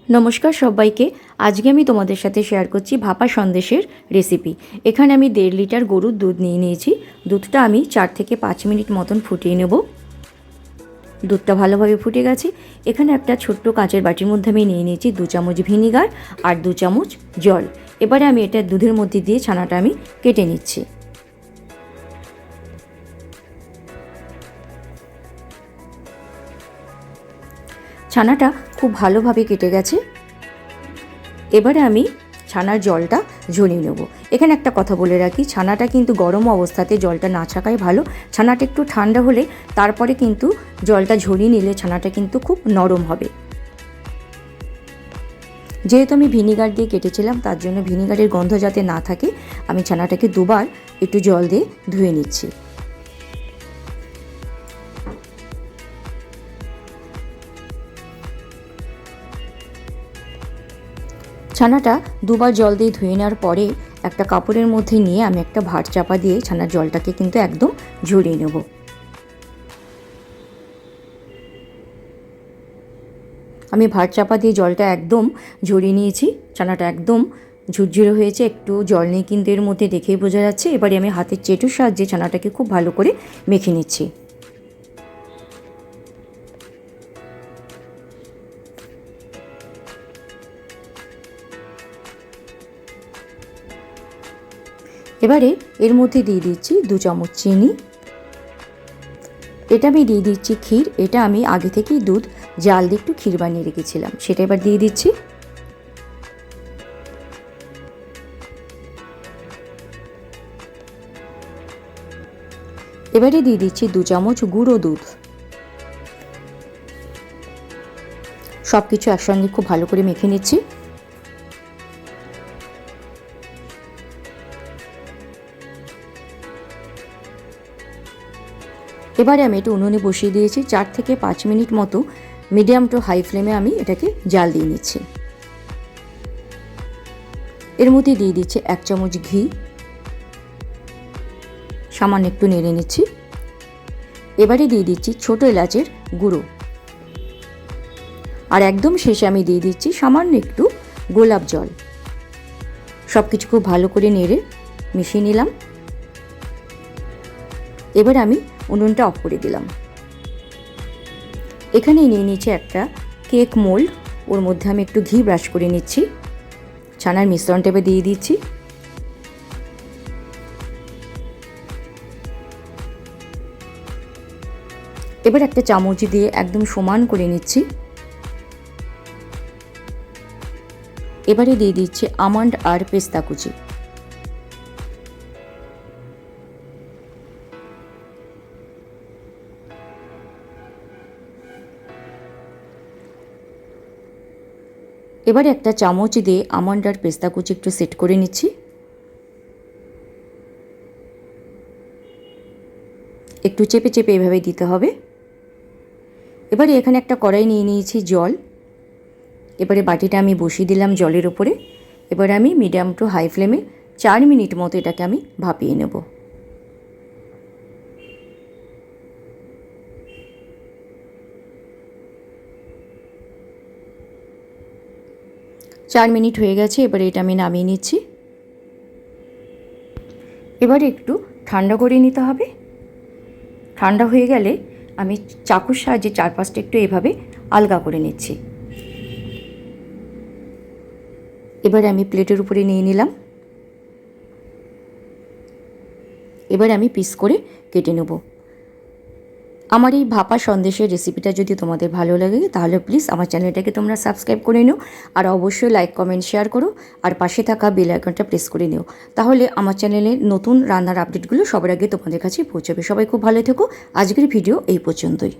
নমস্কার সবাইকে। আজকে আমি তোমাদের সাথে শেয়ার করছি ভাপা সন্দেশের রেসিপি। এখানে আমি 1.5 লিটার গরুর দুধ নিয়ে নিয়েছি। দুধটা আমি 4 থেকে 5 মিনিট মতন ফুটিয়ে নেব। দুধটা ভালোভাবে ফুটে গেছে। এখানে একটা ছোট্ট কাঁচের বাটির মধ্যে আমি নিয়ে নিয়েছি 2 চামচ ভিনিগার আর 2 চামচ জল। এবারে আমি এটা দুধের মধ্যে দিয়ে ছানাটা আমি কেটে নিচ্ছি। ছানাটা খুব ভালোভাবে কেটে গেছে। এবারে আমি ছানার জলটা ঝরিয়ে নেব। এখানে একটা কথা বলে রাখি, ছানাটা কিন্তু গরম অবস্থাতে জলটা না ছাকাই ভালো। ছানাটা একটু ঠান্ডা হলে তারপরে কিন্তু জলটা ঝরিয়ে নিলে ছানাটা কিন্তু খুব নরম হবে। যেহেতু আমি ভিনিগার দিয়ে কেটেছিলাম, তার জন্য ভিনিগারের গন্ধ যাতে না থাকে আমি ছানাটাকে দুবার একটু জল দিয়ে ধুয়ে নিচ্ছি। ছানাটা দুবার জল দিয়ে ধুয়ে নেওয়ার পরে একটা কাপড়ের মধ্যে নিয়ে আমি একটা ভাঁড় চাপা দিয়ে ছানার জলটাকে কিন্তু একদম ঝরিয়ে নেব। আমি ভাঁড় চাপা দিয়ে জলটা একদম ঝরিয়ে নিয়েছি। ছানাটা একদম ঝুরঝুরে হয়েছে, একটু জল নেই কিন্তু এর মধ্যে দেখেই বোঝা যাচ্ছে। এবারে আমি হাতের চেটুর সাহায্যে ছানাটাকে খুব ভালো করে মেখে নিচ্ছি। এবারে এর মধ্যে দিয়ে দিচ্ছি 2 চামচ চিনি। এটা আমি দিয়ে দিচ্ছি ক্ষীর। এটা আমি আগে থেকেই দুধ জাল দিয়ে একটু ক্ষীর বানিয়ে রেখেছিলাম, সেটা এবার দিয়ে দিচ্ছি। এবারে দিয়ে দিচ্ছি 2 চামচ গুঁড়ো দুধ। সব কিছু একসঙ্গে খুব ভালো করে মেখে নিচ্ছি। এবারে আমি এটা উনুনে বসিয়ে দিয়েছি। 4 থেকে 5 মিনিট মতো মিডিয়াম টু হাই ফ্লেমে আমি এটাকে জাল দিয়ে নিচ্ছি। এর মধ্যে দিয়ে দিচ্ছি 1 চামচ ঘি, সামান্য একটু নেড়ে নিচ্ছি। এবারে দিয়ে দিচ্ছি ছোট এলাচের গুঁড়ো, আর একদম শেষে আমি দিয়ে দিচ্ছি সামান্য একটু গোলাপ জল। সব কিছু খুব ভালো করে নেড়ে মিশিয়ে নিলাম। এবার আমি উনুনটা অফ করে দিলাম। এখানে নিয়ে নিচ্ছি একটা কেক মোল্ড, ওর মধ্যে আমি একটু ঘি ব্রাশ করে নিচ্ছি। ছানার মিশ্রণটা এবার দিয়ে দিচ্ছি। এবার একটা চামচ দিয়ে একদম সমান করে নিচ্ছি। এবারে দিয়ে দিচ্ছি আমন্ড আর পেস্তা কুচি। এবারে একটা চামচ দিয়ে আমন্ড আর পেস্তা কুচি একটু সেট করে নিচ্ছি। একটু চেপে চেপে এভাবে দিতে হবে। এবারে এখানে একটা কড়াই নিয়ে নিয়েছি জল। এবারে বাটিটা আমি বসিয়ে দিলাম জলের উপরে। এবারে আমি মিডিয়াম টু হাই ফ্লেমে 4 মিনিট মতো এটাকে আমি ভাপিয়ে নেব। 4 মিনিট হয়ে গেছে। এবারে এটা আমি নামিয়ে নিচ্ছি। এবারে একটু ঠান্ডা করে নিতে হবে। ঠান্ডা হয়ে গেলে আমি চাকুর সাহায্যে চারপাশটা একটু এভাবে আলগা করে নিচ্ছি। এবারে আমি প্লেটের উপরে নিয়ে নিলাম। এবারে আমি পিস করে কেটে নেব। আমার এই ভাপা সন্দেশের রেসিপিটা যদি তোমাদের ভালো লাগে তাহলে প্লিজ আমার চ্যানেলটাকে তোমরা সাবস্ক্রাইব করে নিও, আর অবশ্যই লাইক কমেন্ট শেয়ার করো, আর পাশে থাকা বেল আইকনটা প্রেস করে নিও। তাহলে আমার চ্যানেলের নতুন রান্নার আপডেটগুলো সবার আগে তোমাদের কাছে পৌঁছাবে। সবাই খুব ভালো থেকো। আজকের ভিডিও এই পর্যন্তই।